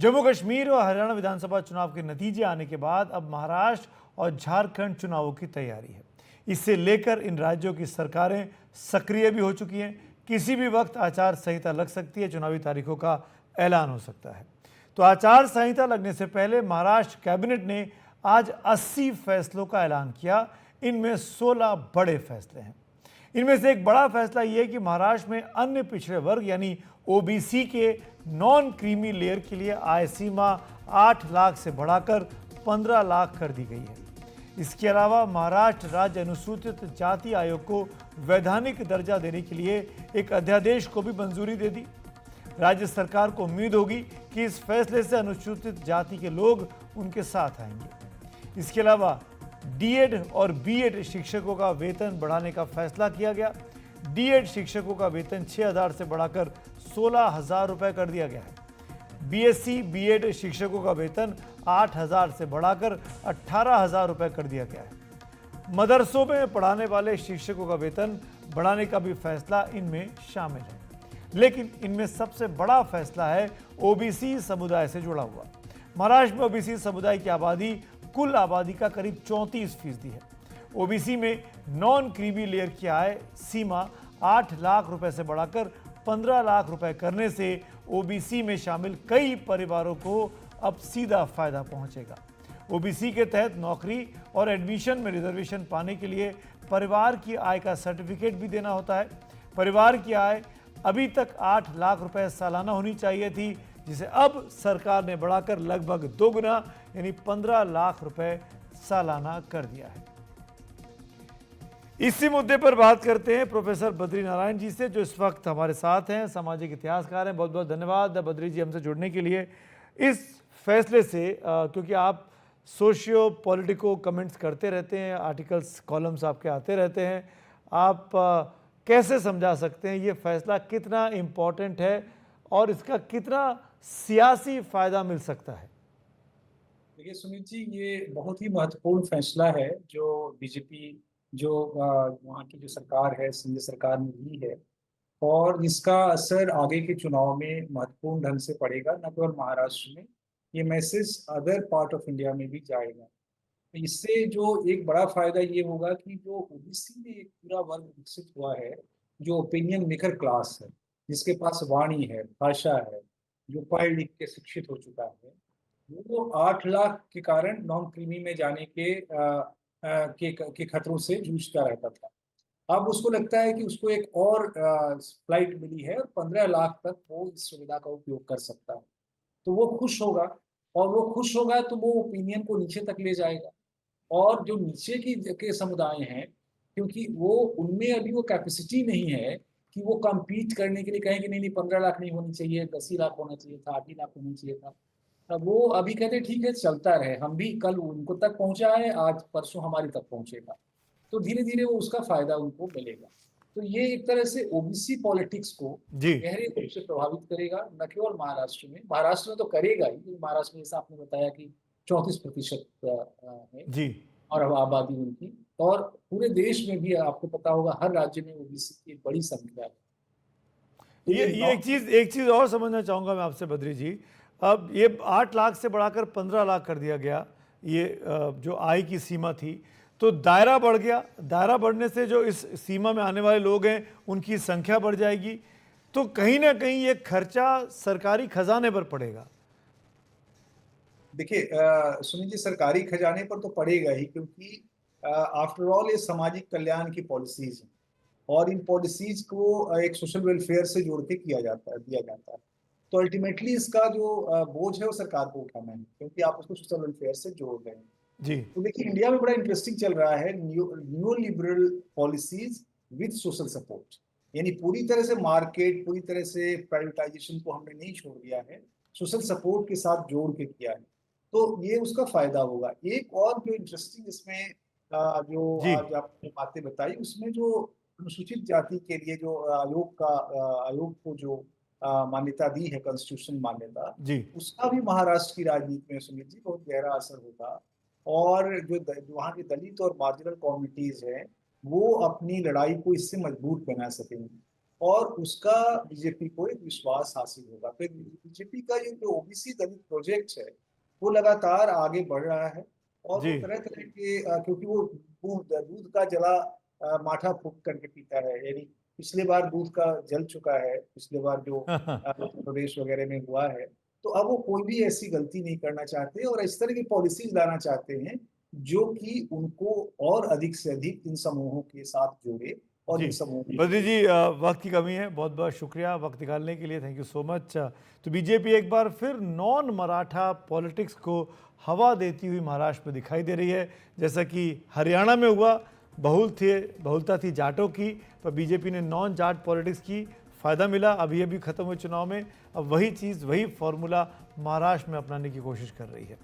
जम्मू कश्मीर और हरियाणा विधानसभा चुनाव के नतीजे आने के बाद अब महाराष्ट्र और झारखंड चुनावों की तैयारी है। इससे लेकर इन राज्यों की सरकारें सक्रिय भी हो चुकी हैं। किसी भी वक्त आचार संहिता लग सकती है, चुनावी तारीखों का ऐलान हो सकता है। तो आचार संहिता लगने से पहले महाराष्ट्र कैबिनेट ने आज 80 फैसलों का ऐलान किया। इनमें 16 बड़े फैसले हैं। इनमें से एक बड़ा फैसला यह है कि महाराष्ट्र में अन्य पिछड़े वर्ग यानी ओबीसी के नॉन क्रीमी लेयर के लिए आय सीमा 8 लाख से बढ़ाकर 15 लाख कर दी गई है। इसके अलावा महाराष्ट्र राज्य अनुसूचित जाति आयोग को वैधानिक दर्जा देने के लिए एक अध्यादेश को भी मंजूरी दे दी। राज्य सरकार को उम्मीद होगी कि इस फैसले से अनुसूचित जाति के लोग उनके साथ आएंगे। इसके अलावा डीएड और बीएड शिक्षकों का वेतन बढ़ाने का फैसला किया गया। डीएड शिक्षकों का वेतन 6,000 से बढ़ाकर 16,000 रुपये कर दिया गया है। बीएससी बीएड शिक्षकों का वेतन 8,000 से बढ़ाकर 18,000 रुपये कर दिया गया है। मदरसों में पढ़ाने वाले शिक्षकों का वेतन बढ़ाने का भी फैसला इनमें शामिल है। लेकिन इनमें सबसे बड़ा फैसला है ओबीसी समुदाय से जुड़ा हुआ। महाराष्ट्र में ओबीसी समुदाय की आबादी कुल आबादी का करीब 34% है। ओबीसी में नॉन क्रीमी लेयर की आय सीमा 8 लाख रुपए से बढ़ाकर 15 लाख रुपए करने से ओबीसी में शामिल कई परिवारों को अब सीधा फायदा पहुंचेगा। ओबीसी के तहत नौकरी और एडमिशन में रिजर्वेशन पाने के लिए परिवार की आय का सर्टिफिकेट भी देना होता है। परिवार की आय अभी तक 8 लाख रुपए सालाना होनी चाहिए थी, जिसे अब सरकार ने बढ़ाकर लगभग दोगुना यानी 15 लाख रुपए सालाना कर दिया है। इसी मुद्दे पर बात करते हैं प्रोफेसर बद्री नारायण जी से, जो इस वक्त हमारे साथ हैं, सामाजिक इतिहासकार हैं। बहुत बहुत धन्यवाद बद्री जी हमसे जुड़ने के लिए। इस फैसले से क्योंकि आप सोशियो पॉलिटिको कमेंट्स करते रहते हैं, आर्टिकल्स कॉलम्स आपके आते रहते हैं, आप कैसे समझा सकते हैं ये फैसला कितना इम्पोर्टेंट है और इसका कितना सियासी फायदा मिल सकता है? देखिए सुमित जी, ये बहुत ही महत्वपूर्ण फैसला है जो बीजेपी जो वहाँ की जो सरकार है, संघीय सरकार ने ली है, और इसका असर आगे के चुनाव में महत्वपूर्ण ढंग से पड़ेगा। न केवल महाराष्ट्र में, ये message other part of India में भी जाएगा। तो इससे जो एक बड़ा फायदा ये होगा कि जो ओबीसी में एक पूरा वर्ग विकसित हुआ है, जो ओपिनियन मेकर क्लास है, जिसके पास वाणी है, भाषा है, जो पढ़ लिख के शिक्षित हो चुका है, वो 8 लाख के कारण नॉन क्रीमी में जाने के खतरों से जूझता रहता था। अब उसको लगता है कि उसको एक और फ्लाइट मिली है और 15 लाख तक वो इस सुविधा का उपयोग कर सकता है। तो वो खुश होगा, और वो खुश होगा तो वो ओपिनियन को नीचे तक ले जाएगा। और जो नीचे के समुदाय हैं, क्योंकि वो उनमें अभी वो कैपेसिटी नहीं है कि वो कम्पीट करने के लिए कहें कि नहीं नहीं 15 लाख नहीं होनी चाहिए, 10 ही लाख होना चाहिए था, 8 ही लाख होना चाहिए था। अब वो अभी कहते हैं ठीक है चलता रहे, हम भी कल उनको तक पहुंचा है, आज परसों हमारी तक पहुंचेगा। तो धीरे धीरे वो उसका फायदा उनको मिलेगा। तो ये एक तरह से ओबीसी पॉलिटिक्स को जी गहरे रूप से प्रभावित करेगा, न केवल महाराष्ट्र में तो करेगा ही, क्योंकि महाराष्ट्र में जैसा आपने बताया कि 34% है जी। और अब आबादी उनकी, और पूरे देश में भी आपको पता होगा हर राज्य में ओबीसी की एक बड़ी संख्या है। तो ये ये ये एक चीज़ और समझना चाहूँगा मैं आपसे बद्री जी। अब ये 8 लाख से बढ़ाकर 15 लाख कर दिया गया, ये जो आय की सीमा थी, तो दायरा बढ़ गया। दायरा बढ़ने से जो इस सीमा में आने वाले लोग हैं उनकी संख्या बढ़ जाएगी, तो कहीं ना कहीं ये खर्चा सरकारी खजाने पर पड़ेगा। देखिए सुनील जी, सरकारी खजाने पर तो पड़ेगा ही, क्योंकि आफ्टर ऑल ये सामाजिक कल्याण की पॉलिसीज हैं, और इन पॉलिसीज को एक सोशल वेलफेयर से जोड़ के दिया जाता है। तो अल्टीमेटली इसका जो बोझ है वो सरकार को उठाना है, क्योंकि आप उसको सोशल वेलफेयर से जोड़ रहे हैं। जी तो देखिए इंडिया में बड़ा इंटरेस्टिंग चल रहा है new liberal policies with social support. यानी पूरी तरह से मार्केट, पूरी तरह से प्राइवेटाइजेशन को हमने नहीं छोड़ दिया है, सोशल सपोर्ट के साथ जोड़ के किया है। तो ये उसका फायदा होगा। एक और जो इंटरेस्टिंग इसमें जो जी आज आपने बातें बताई, उसमें जो अनुसूचित जाति के लिए जो आयोग को जो मान्यता दी है, कॉन्स्टिट्यूशन मान्यता, जी उसका भी महाराष्ट्र की राजनीति में सुमित जी बहुत गहरा असर होगा। और जो वहाँ की दलित और मार्जिनल कम्युनिटीज हैं, वो अपनी लड़ाई को इससे मजबूत बना सकेंगी। और उसका बीजेपी को एक विश्वास हासिल होगा। फिर बीजेपी का ये जो ओबीसी दलित प्रोजेक्ट है वो लगातार आगे बढ़ रहा है और वो जी। तरह तरह के क्योंकि वो दूध का जला माठा फूक करके पीता है। यानी पिछले बार दूध का जल चुका है, पिछले बार जो उत्तर प्रदेश वगैरह में हुआ है। तो अब वो कोई भी ऐसी गलती नहीं करना चाहते और इस तरह की पॉलिसीज लाना चाहते हैं जो कि उनको और अधिक से अधिक इन समूहों के साथ जोड़े और जी, इन समूहों बद्री को। जी, वक्त की कमी है, बहुत बहुत शुक्रिया वक्त निकालने के लिए, थैंक यू सो मच। तो बीजेपी एक बार फिर नॉन मराठा पॉलिटिक्स को हवा देती हुई महाराष्ट्र में दिखाई दे रही है। जैसा कि हरियाणा में हुआ, बहुलता थी जाटों की, पर बीजेपी ने नॉन जाट पॉलिटिक्स की, फ़ायदा मिला। अभी अभी खत्म हुए चुनाव में अब वही चीज़, वही फॉर्मूला महाराष्ट्र में अपनाने की कोशिश कर रही है।